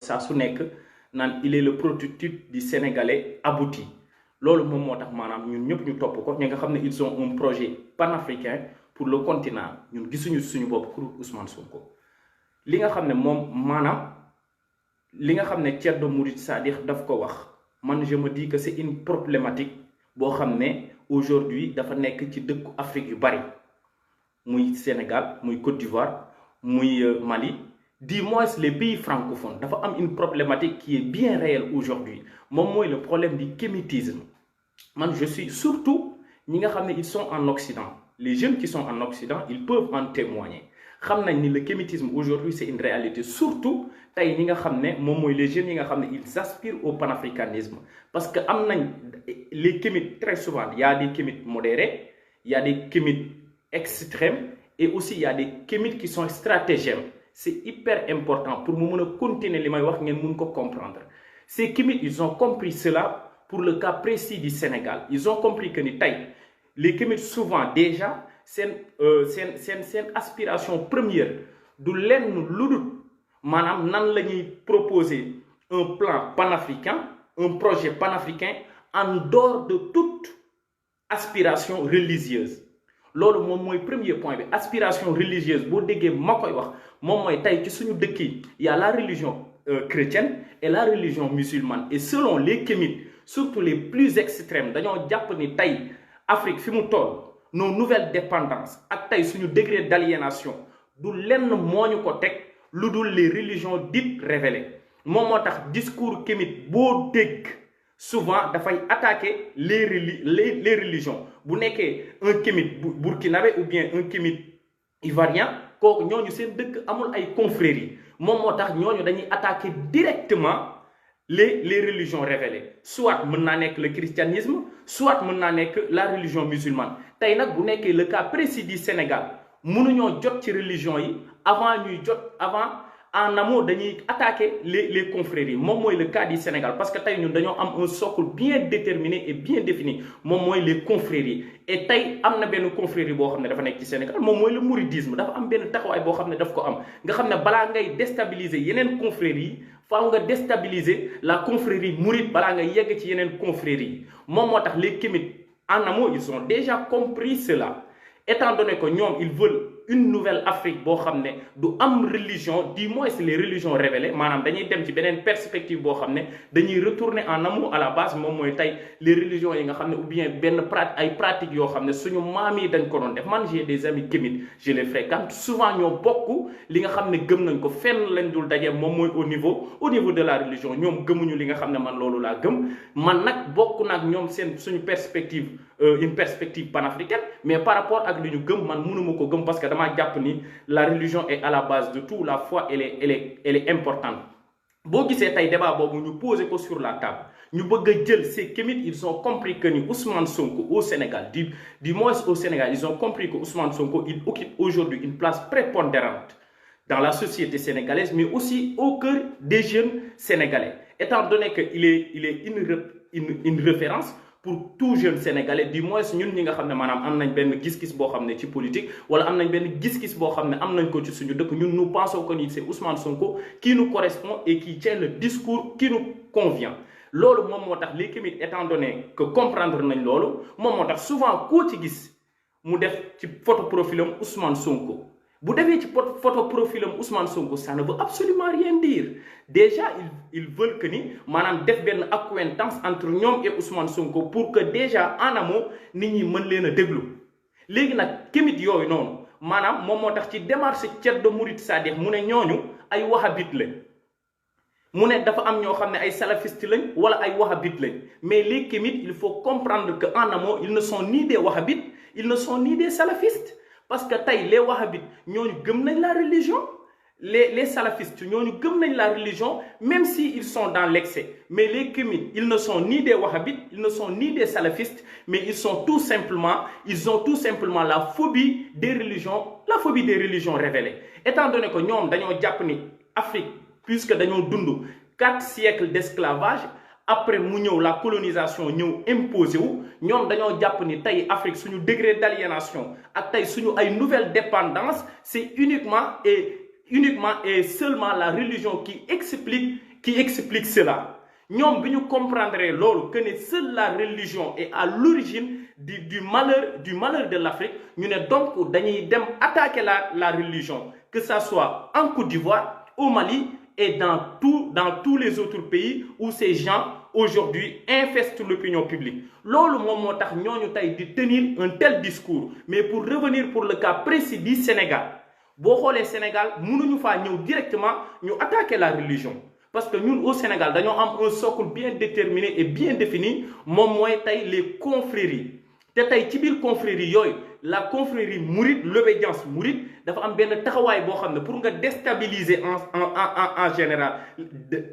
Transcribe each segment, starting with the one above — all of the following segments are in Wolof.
saa su nekk naan il est le prototype du sénégalais abouti loolu moom moo tax maanaam ñun ñëpp ñu topp ko ñi nga xam ne ils ont un projet panafricain pour le continent ñun gisuñu suñu bopp pour Ousmane Sonko li nga xam ne moom maanaam li nga xam ne Thierno Mouride Sadikh daf ko wax man je me dis que c'est une problématique boo xam ne aujourd'hui dafa nekk ci dëkku Afrique yu bari muy Sénégal muy Côte d'Ivoire muy Mali du moins les pays francophones dafa am une problématique qui est bien réelle aujourd'hui moom mooy le problème du kémitisme man je suis surtout ñi nga xam ne ils sont en Occident les jeunes qui sont en Occident ils peuvent en témoigner xam nañ ni le kémitisme aujourd'hui c'est une réalité surtout tey ñi nga xam ne moom mooy les jeunes yi nga xam ne ils aspirent au panafricanisme parce que am nañ les kémites très souvent il y a des kémites modérés il y a des kémites extrêmes et aussi il y a des kémites qui sont stratagèmes c'est hyper important pour mu mën a continuer li may wax ngeen mun ko comprendre ces kémites ils ont compris cela pour le cas précis du Sénégal ils ont compris que ni tey les kémites souvent déjà seen aspiration première du lenn lu dul maanaam nan la ñuy proposer un plan panafricain un projet panafricain en dehors de toute aspiration religieuse loolu moom mooy premier point bi aspiration religieuse boo déggee ma koy wax moom mooy tey ci suñu dëkk yi y a la religion chrétienne et la religion musulmane et selon les kémites surtout les plus extrêmes dañoo jàpp ni tey Afrique fi mu toll nos nouvelles dépendances ak tey suñu degré d'aliénation du lenn moo ñu ko teg lu dul les religions dites révélées moom moo tax discours kémite boo dégg souvent dafay attaquer les religions bu nekkee un kémite burkinabé ou bien un kémite ivoirien kooku ñooñu seen dëkk amul ay confréries moom moo tax ñooñu dañuy attaquer directement les religions révélées soit mën naa nekk le christianisme soit mën naa nekk la religion musulmane tey nag bu nekkee le cas précis du Sénégal mënuñoo jot ci religion yi avant en amont dañuy attaquer les confréries moom mooy le cas du Sénégal parce que tey ñun dañoo am un socle bien déterminé et bien défini moom mooy les confréries et tey am na benn confrérie boo xam ne dafa nekk ci Sénégal moom mooy le mouridisme dafa am benn taxawaay boo xam ne daf ko am nga xam ne balaa ngay déstabiliser yeneen confréries yi faaw nga déstabiliser la confrérie mouride balaa nga yegg ci yeneen confréries yi moom moo tax les kémites en amont ils ont déjà compris cela étant donné que ñoom ils veulent une nouvelle Afrique boo xam ne du am religion du moins les religions révélées maanaam dañuy dem ci beneen perspective boo xam ne dañuy retourner en amont à la base moom mooy tey les religions yi nga xam ne ou bien benn ay pratiques yoo xam ne suñu maam yi dañ ko doon def man j'ai des amis kémites je les fréquente souvent ñoo bokk li nga xam ne gëm nañ ko fenn lañ dul daje moom mooy au niveau de la religion ñoom gëmuñu li nga xam ne man loolu laa gëm man nag bokk naag ñoom seen suñu perspective une perspective panafricaine mais par rapport ak li ñu gëm man mënuma ko gëm parce que dama jàpp ni la religion est à la base de tout la foi elle est importante boo gisee tey débat boobu ñu poser ko sur la table ñu bëgg a jël ces kémites ils ont compris que ni Ousmane Sonko au Sénégal du moins au Sénégal ils ont compris que Ousmane Sonko il occupe aujourd'hui une place prépondérante dans la société sénégalaise mais aussi au cœur des jeunes sénégalais étant donné que il est une référence pour tout jeune sénégalais du moins ñun ñi nga xam ne maanaam am nañ benn gis-gis boo xam ne ci politique wala am nañ benn gis-gis boo xam ne am nañ ko ci suñu dëkk ñun nous pensons que ni c'est Ousmane Sonko qui nous correspond et qui tient le discours qui nous convient loolu moom moo tax les kémites étant donné que comprendre nañ loolu moom moo tax souvent koo ci gis mu def ci photo profilam Ousmane Sonko bu defee ci photo profilam Ousmane Sonko ça ne veut absolument rien dire déjà ils veulent que ni maanaam def benn accointance entre ñoom et Ousmane Sonko pour que déjà en amont nit ñi mën leen a déglu léegi nag kémite yooyu noonu maanaam moom moo tax ci démarche Thierno Mouride Sadikh mu ne ñooñu ay wahhabite lañ mu ne dafa am ñoo xam ne ay salafistes lañ wala ay wahhabites lañ mais les kémites il faut comprendre que en amont ils ne sont ni des wahhabites ils ne sont ni des salafistes parce que tey les wahhabites ñooñu gëm nañ la religion les salafistes ñooñu gëm nañ la religion même si ils sont dans l'excès mais les kémites ils ne sont ni des wahhabites ils ne sont ni des salafistes mais ils ont tout simplement la phobie des religions révélées étant donné que ñoom dañoo jàpp ni Afrique puisque dañoo dund 4 siècles d'esclavage après mu ñëw la colonisation ñëw imposé wu ñoom dañoo jàpp ni tey Afrique suñu degré d'aliénation ak tey suñu ay nouvelle dépendance c'est uniquement et seulement la religion qui explique qui explique cela. Ñom biñu comprendre lolu que ne seule la religion est à l'origine du malheur de l'Afrique, ñu ne donc dañuy dem attaquer la religion, que ça soit en Côte d'Ivoire, au Mali et dans tous les autres pays où ces gens aujourd'hui infestent l'opinion publique. Lolu mom motax ñoñu tay di tenir un tel discours. Mais pour revenir pour le cas précis du Sénégal, bo xolé Sénégal mënuñu fa ñëw directement ñu attaquer la religion. Parce que nous, au Sénégal, nous avons un socle bien déterminé et bien défini. Moi, les confréries. Ci biir confrérie la confrérie mouride, l'obédience mouride, dafa am benn taxawaay boo xam ne pour nga déstabiliser en général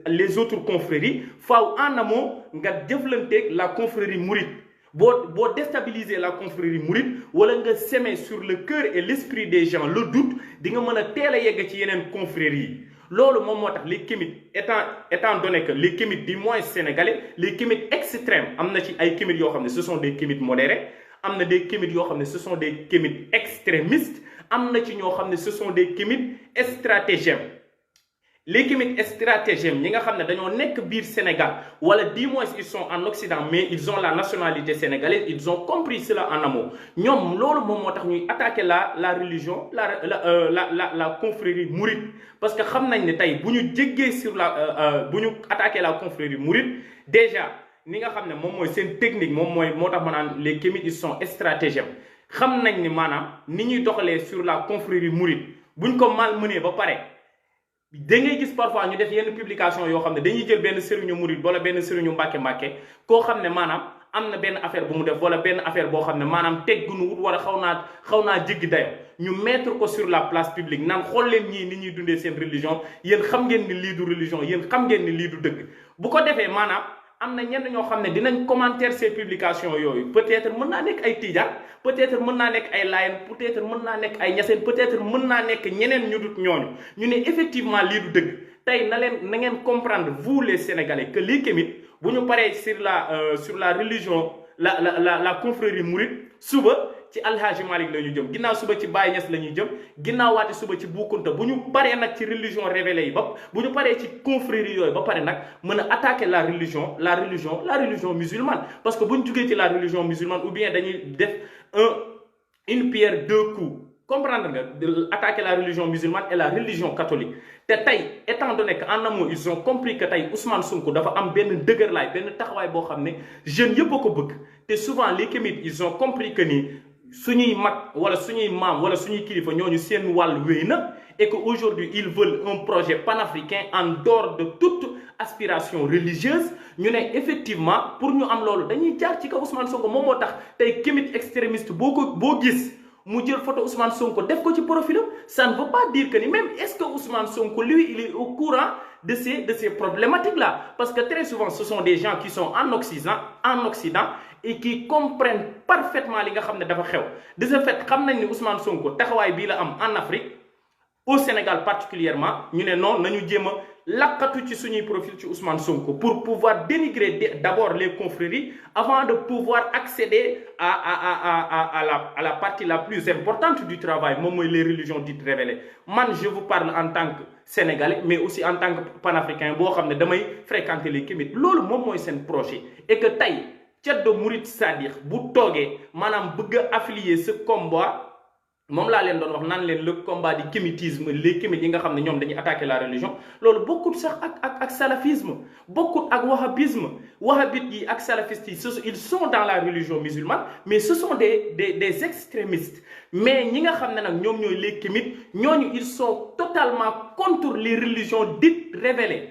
les autres confréries, faaw en amont nga jëflanteeg la confrérie mouride. Pour déstabiliser la confrérie mouride wala nga semer sur le cœur et l'esprit des gens le doute, di nga mën a teel a yegg ci yeneen confréries. Lolo moom moo tax les kémites étant donné que les kémites du moins sénégalais, les kémites extrêmes, amna ci ay kémites yoo xam ne ce sont des kémites modérés, amna des kémites yoo xam ne ce sont des kémites extrémistes, amna ci ñoo xam ne ce sont des kémites stratagèmes. Les kémites stratagèmes ñi nga xam ne dañoo nekk biir Sénégal wala du moins ils sont en Occident mais ils ont la nationalité sénégalaise, ils ont compris cela en amont. ñoom loolu moom moo tax ñuy attaquer la religion la confrérie mouride, parce que xam nañ ne tey bu ñu jéggee sur bu ñu attaquer la confrérie mouride déjà ni nga xam ne moom mooy seen technique moom mooy moo tax ma naan les kémites ils sont stratagèmes. xam nañ ni maanaam ni ñuy doxalee sur la confrérie mouride buñ ko malmené ba pare. Da ngay gis parfois ñu def yenn publication yoo xam ne dañuy jël benn sëriñu murid wala benn sëriñu mbàkke koo xam ne maanaam am na benn affaire bu mu def wala benn affaire boo xam ne maanaam teggunu wut wala xaw naa jéggi dayo ñu mettre ko sur la place publique naan xool leen ñii ni ñuy dundee seen religion yéen xam ngeen ni lii du religion yéen xam ngeen ni lii du dëgg bu ko defee maanaam am na ñenn ñoo xam ne dinañ commentaire ces publications yooyu peut-être mën naa nekk ay tijaan peut-être mën naa nekk ay laayeen peut-être mën naa nekk ay ñaseen peut-être mën naa nekk ñeneen ñu dut ñooñu ñu ne effectivement lii du dëgg tey na ngeen comprendre vous les Sénégalais que les kémites bu ñu paree sur la religion la confrérie mouride suba ci Alhaji Malick la ñu jëm ginnaaw suba ci Baye Niass la ñuy jëm ginnaaw waati suba ci Boukounta bu ñu paree nag ci religion révélée yi ba bu ñu paree ci confrérie yooyu ba pare nag mën a attaquer la religion musulmane, parce que bu ñu jugee ci la religion musulmane ou bien dañuy def une pierre deux coups. Comprendre nga attaquer la religion musulmane et la religion catholique. Te tey étant donné que en amont ils ont compris que tey Ousmane Sonko dafa am benn dëgërlaay benn taxawaay boo xam ne jeunes yëpp a ko bëgg te souvent les kémites ils ont compris que ni suñuy mag wala suñuy maam wala suñuy kilifa ñooñu seen wàll wéy na et que aujourd'hui ils veulent un projet panafricain en dehors de toute aspiration religieuse. ñu ne effectivement pour ñu am loolu dañuy jaar ci kaw Ousmane Sonko moom moo tax tey kémite extrémiste boo gis mu jël photo Ousmane Sonko def ko ci profilam. Ça ne veut pas dire que ni même est-ce que Ousmane Sonko lui il est au courant de ces problématiques là, parce que très souvent ce sont des gens qui sont en Occident et qui comprennent parfaitement li nga xam ne dafa xew. De ce fait xam nañ ni Ousmane Sonko taxawaay bii la am en Afrique, au Sénégal particulièrement ñu ne non nañu jéem a lakkatu ci suñuy profil ci Ousmane Sonko pour pouvoir dénigrer d'abord les confréries avant de pouvoir accéder à la partie la plus importante du travail, moom mooy les religions dites révélées. Man je vous parle en tant que Sénégalais mais aussi en tant que panafricain boo xam ne damay fréquenter les kémites. Loolu moom mooy seen projet et que tey Ceddo Murid Sadiq bu toogee maanaam bëgg a affilier ce combat. Moom laa leen doon wax naan leen le combat du kémitisme, les kémites yi nga xam ne ñoom dañuy attaquer la religion loolu bokkut sax ak salafisme bokkut ak wahhabisme. Wahhabite yi ak salafistes yi ils sont dans la religion musulmane mais ce sont des extrémistes. Mais ñi nga xam ne nag ñoom ñooy les kémites ñooñu ils sont totalement contre les religions dites révélées.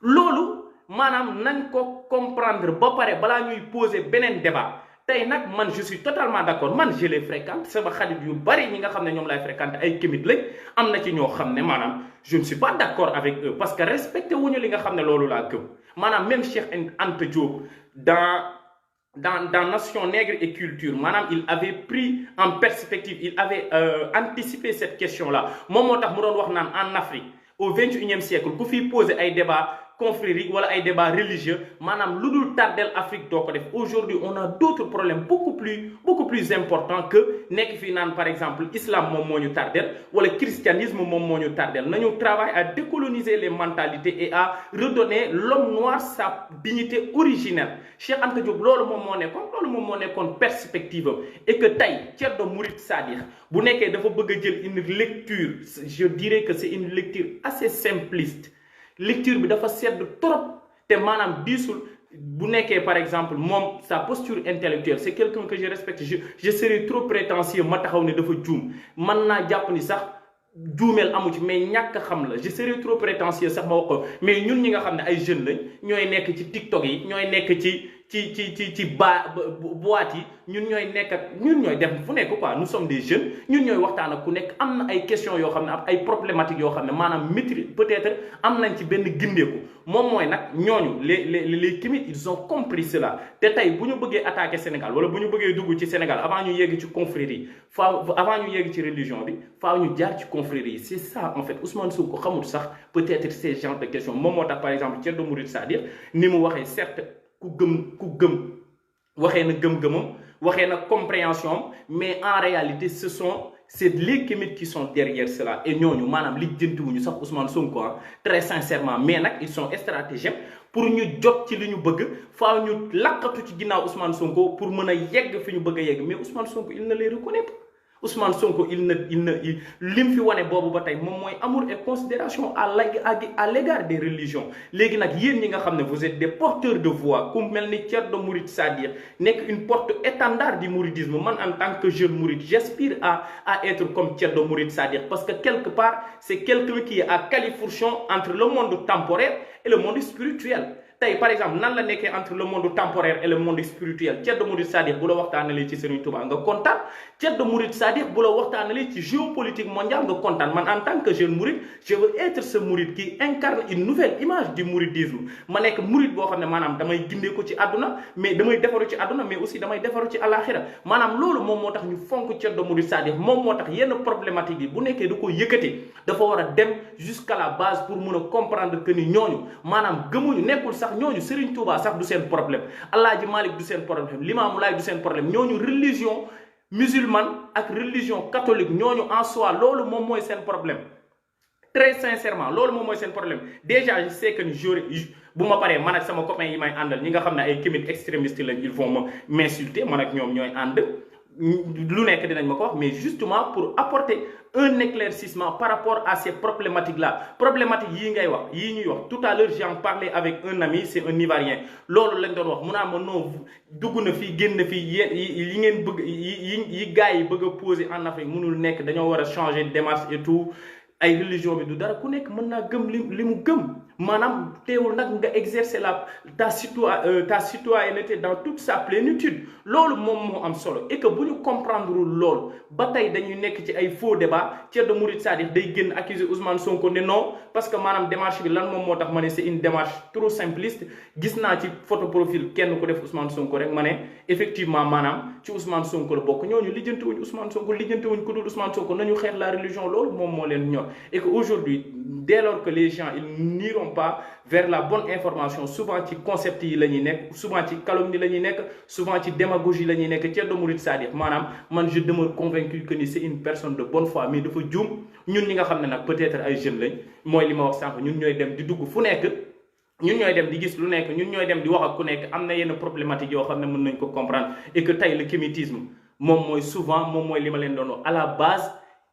Loolu maanaam nañ ko comprendre ba pare balaa ñuy poser beneen débat. Tey nag man je suis totalement d'accord, man je les fréquente sama xarit yu bari ñi nga xam ne ñoom lay fréquente ay kémite lañ am na ci ñoo xam ne maanaam je ne suis pas d'accord avec eux parce que respecté wuñu li nga xam ne loolu laa gëm. Maanaam même Cheikh Anta Diop dans Nation Nègre et Culture maanaam il avait pris en perspective, il avait anticipé cette question là moom moo tax mu doon wax naan en Afrique au 21e siècle ku fi poser ay débat confrérique wala ay débat religieux maanaam lu dul tardel Afrique doo ko def. Aujourd'hui on a d'autres problèmes beaucoup plus importants que nekk fii naan par exemple islam moom moo ñu tardel wala christianisme moom moo ñu tardel. Nañu travailler à décoloniser les mentalités et à redonner l'homme noir sa dignité originelle. Cheikh Anta Diop loolu moom moo nekkoon perspective am et que tey Thierno Mouride Sadikh bu nekkee dafa bëgg a jël une lecture, je dirais que c'est une lecture assez simpliste. Lecture bi dafa sedd trop te maanaam diisul bu nekkee par exemple moom sa posture intellectuelle c'est quelqu'un que je respecte. Je serais trop prétentieux ma taxaw ne dafa juum mën naa jàpp ni sax juumeel amu ci mais ñàkk xam la. Je serais trop prétentieux sax ma wax ko mais ñun ñi nga xam ne ay jeunes lañ ñooy nekk ci TikTok yi ñooy nekk ci boîte yi ñun ñooy def fu nekk quoi. Nous sommes des jeunes ñun ñooy waxtaan ak ku nekk am na ay questions yoo xam ne ay problématiques yoo xam ne maanaam maîtrise peut-être am nañ ci benn gindeeku. moom mooy nag ñooñu les Kémites ils ont compris cela te tey bu ñu bëggee attaquer Sénégal wala bu ñu bëggee dugg ci Sénégal avant ñu yegg ci confrérie yi avant ñu yegg ci religion bi faaw ñu jaar ci confrérie yi. C'est ça en fait Ousmane Sonko xamul sax peut-être ces genres de questions. moom moo tax par exemple Thierno Mouride Sadikh ni mu waxee certes ku gëm waxee na gëm-gëmam waxee na compréhension mais en réalité c'est les Kémites qui sont derrière cela et ñooñu maanaam lijjantiwuñu sax Ousmane Sonko très sincèrement mais nag ils sont stratégiques pour ñu jot ci li ñu bëgg faaw ñu lakkatu ci ginnaaw Ousmane Sonko pour mën a yegg fi ñu bëgg a yegg mais Ousmane Sonko il ne les reconnaît pas. Ousmane Sonko lim fi wane boobu ba tey moom mooy amour et considération à l'égard des religions. Léegi nag yéen ñi nga xam ne vous êtes des porteurs de voix ku mel ni Thierno Mouride Sadikh nekk une porte-étendard du mouridisme. Man en tant que jeune mouride j'aspire à être comme Thierno Mouride Sadikh parce que quelque part c'est quelqu'un qui est à califourchon entre le monde temporel et le monde spirituel. Tey par exemple nan la nekkee entre le monde temporaire et le monde spirituel. Thierno Mouride Sadikh bu la waxtaanalee ci Serigne Touba nga kontaan. Thierno Mouride Sadikh bu la waxtaanalee ci géopolitique mondiale nga kontaan. Man en tant que jeune mouride je veux être ce mouride qui incarne une nouvelle image du mouridisme. Ma nekk mouride boo xam ne maanaam damay gindee ko ci àdduna mais damay defaru ci àdduna mais aussi damay defaru ci àlaxira. Maanaam loolu moom moo tax ñu fonk Thierno Mouride Sadikh moom moo tax yenn problématique yi bu nekkee da ko yëkkati dafa war a dem jusqu'à la base pour mën a comprendre que ni ñooñu maanaam gëmuñu nekkul sax ñooñu Serigne Touba sax du seen problème Alaaji Malick du seen problème Limamou Laye du seen problème ñooñu religion musulmane ak religion catholique ñooñu en soi loolu moom mooy seen problème. Très sincèrement loolu moom mooy seen problème. Déjà je sais que ni bu ma paree man ak sama copain yi may àndal ñi nga xam ne ay Kémites extrémistes lañ ils vont m'insulter man ak ñoom ñooy ànd lu nekk dinañ ma ko wax mais justement pour apporter un éclaircissement par rapport à ces problématiques là. Problématiques yii ngay wax yii ñuy wax tout à l'heure j'en parlais avec un ami c'est un Ivoirien loolu lañ doon wax mu naa ma non dugg na fii génn fii yi ngeen bëgg yi gars yi bëgg a poser en Afrique mënul nekk dañoo war a changer de démarche et tout. Ay religion bi du dara ku nekk mën naa gëm li mu gëm maanaam teewul nag nga exercer ta citoyenneté dans toute sa plénitude loolu moom moo am solo et que bu ñu comprendre loolu ba tey dañuy nekk ci ay faux débat Thierno Mouride Sadikh day génn accuser Ousmane Sonko ne non parce que maanaam démarche bi lan moom moo tax ma ne c'est une démarche trop simpliste. Gis naa ci photo profil kenn ku def Ousmane Sonko rek ma ne effectivement maanaam ci Ousmane Sonko la bokk ñooñu lijjantiwuñ Ousmane Sonko lijjantiwuñ ku dul Ousmane Sonko nañu xeex la religion loolu moom moo leen ñor. Et qu'aujourd'hui, dès lors que les gens ils n'iront pas vers la bonne information, souvent ci concept yi la ñuy nekk souvent ci calomnie la ñuy nekk souvent ci démagogie la ñuy nekk. Thierno Mouride Sadikh maanaam man je demeure convaincu que ni c'est une personne de bonne foi mais dafa juum ñun ñi nga xam ne nag peut-être ay jeunes lañ mooy li ma wax sànq ñun ñooy dem di dugg fu nekk. ñun ñooy dem di gis lu nekk ñun ñooy dem di wax ak ku nekk am na yenn problématique yoo xam ne mën nañ ko comprendre et que tey le kémitisme moom mooy souvent moom mooy li ma leen doon wax à la base.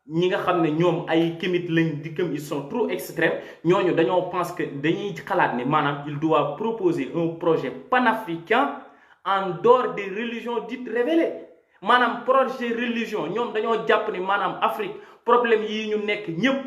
Ñi nga xam ne ñoom ay Kémites lañ di gëm ils sont trop extrêmes ñooñu dañoo pense que dañuy xalaat ne maanaam il doit proposer un projet panafricain en dehors des religions dites révélées maanaam projet religion ñoom dañoo jàpp ni maanaam Afrique problème yi ñu nekk ñëpp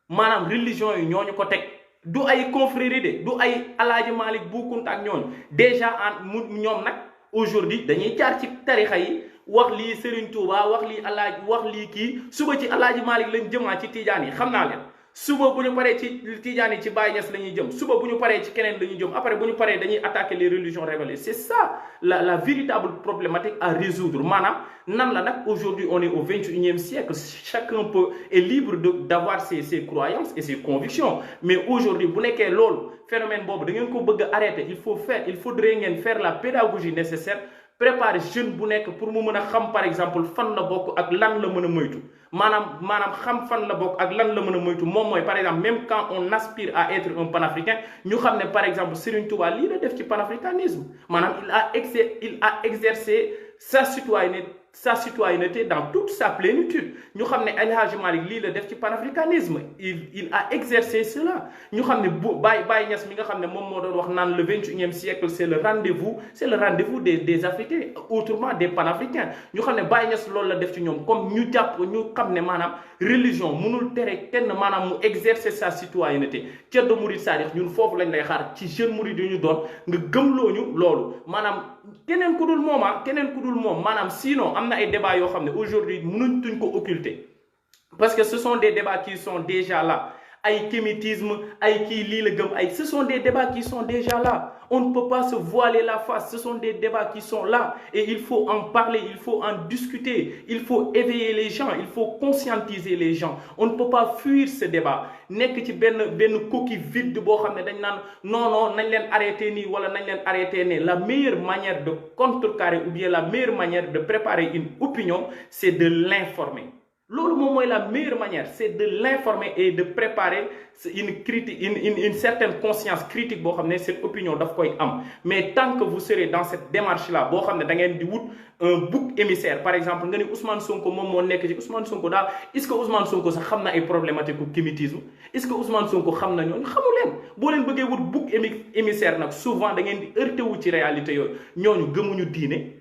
maanaam religion yi ñooñu ko teg du ay confrérie de du ay Alaaji Malick Bou Kounta ak ñooñu déjà ñoom nag aujourd'hui dañuy jaar ci tarixa yi wax lii Serigne Touba wax lii Alaaji wax lii kii suba ci Alaaji Malick lañ jëmaa ci Tijaan yi xam naa leen suba bu ñu paree ci Tijaan yi ci Baye Niass la ñuy jëm suba bu ñu paree ci keneen la ñuy jëm après bu ñu paree dañuy attaquer les religions révélées. C'est ça la véritable problématique à résoudre maanaam nan la nag aujourd'hui on est au 21e siècle, chacun est libre d'avoir ses croyances et ses convictions, mais aujourd'hui bu nekkee loolu phénomène boobu da ngeen ko bëgg a arrêter, il faudrait ngeen faire la pédagogie nécessaire, préparer jeune bu nekk pour mu mën a xam par exemple fan la bokk ak lan la mën a moytu maanaam xam fan la bokk ak lan la mën a moytu moom mooy par exemple même quand on aspire à être un panafricain ñu xam ne par exemple Serigne Touba lii la def ci panafricanisme maanaam il a exercé sa citoyenneté dans toute sa plénitude. Ñu xam ne El Hadji Malick lii la def ci panafricanisme il a exercé cela. ñu xam ne Baye Niass mi nga xam ne moom moo doon wax naan le 21e siècle c'est le rendez-vous des Africains, autrement des panafricains. ñu xam ne Baye Niass loolu la def ci ñoom comme ñu jàpp ñu xam ne maanaam religion mënul tere kenn maanaam mu exercer sa citoyenneté. Ceddo Mouride Sadikh ñun foofu lañ lay xaar ci jeune mouride yu ñu doon nga gëmloo ñu loolu maanaam keneen ku dul moom maanaam sinon am na ay débats yoo xam ne aujourd'hui mënuñ tuñ ko occulter parce que ce sont des débats qui sont déjà là. Ay kémitisme ay kii lii la gëm ay ce sont des débats qui sont déjà là. On ne peut pas se voiler la face, ce sont des débats qui sont là et il faut en parler, il faut en discuter, il faut éveiller les gens, il faut conscientiser les gens. On ne peut pas fuir ce débat nekk ci benn coquille vide boo xam ne dañ naan non nañ leen arrêter nii wala nañ leen arrêter ne. La meilleure manière de contrecarrer ou bien la meilleure manière de préparer une opinion, c'est de l'informer. Loolu moom mooy la meilleure manière, c'est de l'informer et de préparer une certaine conscience critique boo xam ne cette opinion daf koy am. Mais tant que vous serez dans cette démarche là boo xam ne da ngeen di wut un bouc émissaire, par exemple nga ni Ousmane Sonko moom moo nekk ci Ousmane Sonko daal est-ce que Ousmane Sonko sax xam na ay problématique u kémitisme, est-ce que Ousmane Sonko xam na ñooñu xamu leen. Boo leen bëggee wut bouc émissaire nag souvent da ngeen di heurté wu ci réalité yooyu. Ñooñu gëmuñu diine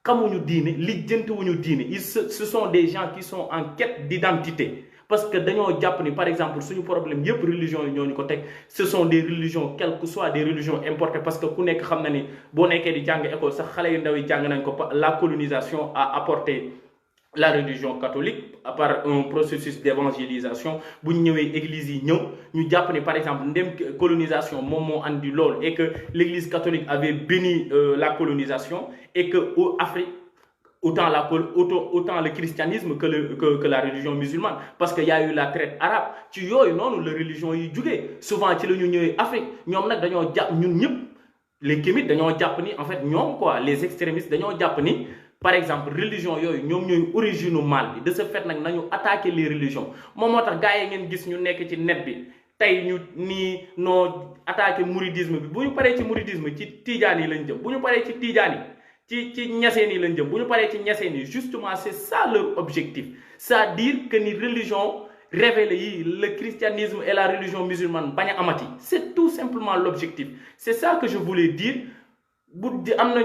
xamuñu diine lijjantewuñu diine, ce sont des gens qui sont en quête d'identité parce que dañoo jàpp ni par exemple suñu problème yëpp religion yi ñooñu ko teg. Ce sont des religions quelles que soient des religions importées parce que ku nekk xam na ni boo nekkee di jàng école sax xale yu ndaw yi jàng nañ ko. La colonisation a apporté la religion catholique par un processus d'évangélisation. Bu ñu ñëwee église yi ñëw ñu jàpp ni par exemple ndem colonisation moom moo andi lool et que l'église catholique avait béni la colonisation et que au Afrique autant le christianisme que la religion musulmane parce que y a eu la traite arabe ci yooyu noonu la religion yi jugee souvent ci la ñu ñëwee Afrique ñoom nag dañoo jàpp ñun ñëpp les kémites dañoo jàpp ni en fait ñoom quoi les extrémistes dañoo jàpp ni par exemple religion yooyu ñoom ñooy origine mal bi. De ce fait nag nañu attaquer les religions moom moo tax gars yi ngeen gis ñu nekk ci net bi tey ñu nii noo attaquer mouridisme bi. Bu ñu paree ci mouridisme ci tijaan yi lañ jëm, bu ñu paree ci tijaan yi ci ñaseen yi lañ jëm, bu ñu paree ci ñaseen yi. Justement c'est ça leur objectif, c'est-à-dire que ni religion révélée yi le christianisme et la religion musulmane bañ a amati. C'est tout simplement l'objectif. C'est ça que je voulais dire. Bu am na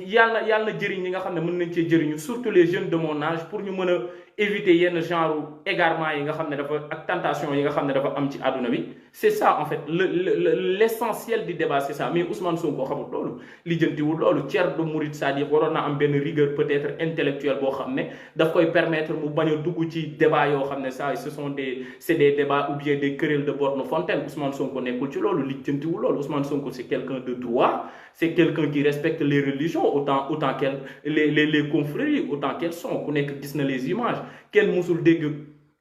yàlla na jëriñ ñi nga xam ne mën nañ cee jëriñu surtout les jeunes de mon âge pour ñu mën a éviter yenn genre égarement yi nga xam ne dafa ak tentation yi nga xam ne dafa am ci àdduna bi. C'est ça en fait l'essentiel du débat, c'est ça. Mais Ousmane Sonko xamul loolu lijjantiwul loolu. Ceddo Mouride Sadikh waroon na am benn rigueur peut-être intellectuelle boo xam ne daf koy permettre mu bañ a dugg ci débat yoo xam ne ça c'est des débats ou bien des querelles de borne fontaine. Ousmane Sonko nekkul ci loolu lijjantiwul loolu. Ousmane Sonko c'est quelqu'un de droit, c'est quelqu'un qui respecte les religions autant qu'elles les confréries autant qu'elles sont. Ku nekk gis na les images. Kenn musul dégg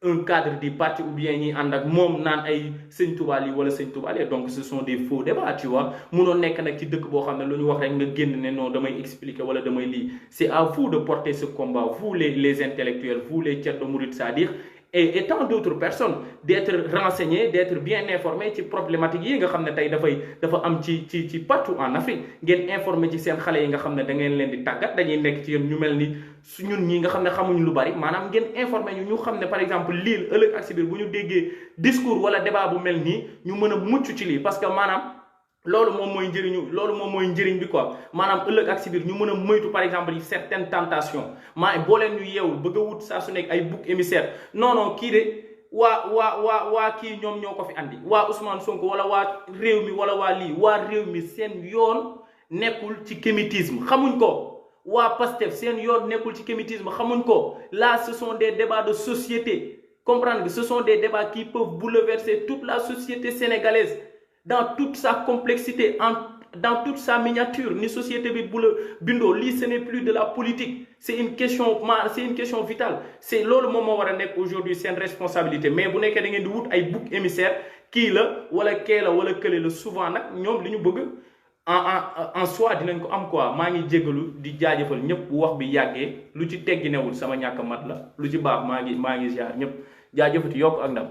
un cadre du parti ou bien ñi ànd ak moom naan ay Sëñ Touba lii wala Sëñ Touba lii. Donc ce sont des faux débats, tu vois. Munoo nekk nag ci dëkk boo xam ne lu ñu wax rek nga génn ne non damay expliquer wala damay lii. C'est à vous de porter ce combat, vous les intellectuels, vous les Ceddo Mouride Sadikh et tant d'autres personnes, d'être renseignés, d'être bien informés ci problématique yi nga xam ne tey dafa am ci partout en Afrique. Ngeen informé ci seen xale yi nga xam ne da ngeen leen di tàggat dañuy nekk ci yéen ñu mel ni ñun ñi nga xam ne xamuñ lu bari maanaam ngeen informé ñu xam ne par exemple lii ëllëg ak si biir bu ñu déggee discours wala débat bu mel nii ñu mën a mucc ci lii parce que maanaam loolu moom mooy njëriñ bi quoi. Maanaam ëllëg ak si biir ñu mën a moytu par exemple certaines tentations boo leen ñu yeewul bëgg a wut saa su nekk ay bouc émissaire. Non kii de waa kii ñoom ñoo ko fi andi waa Ousmane Sonko wala waa réew mi wala waa lii waa réew mi seen yoon nekkul ci kémitisme xamuñ ko. Waa Pastef seen yoon nekkul ci kémitisme xamuñ ko. Là ce sont des débats de société. comprendre que ce sont des débats qui peuvent bouleverser toute la société sénégalaise dans toute sa complexité, dans toute sa miniature. Ni société bindo, ce n'est plus de la politique, c'est une question vitale. C'est le moment où aujourd'hui, c'est une responsabilité. Mais vous n'avez qu'à vous ay bouc émissaire qui la wala kee la wala kële la souvent nag ñoom li ñu bëgg en soi dinañ ko am quoi. maa ngi jégalu di jaajëfal ñëpp wax bi yàggee lu ci teggi newul sama ñàkk mat la lu ci baax maa ngi ziar ñëpp jaajëfati yokk ak ndam.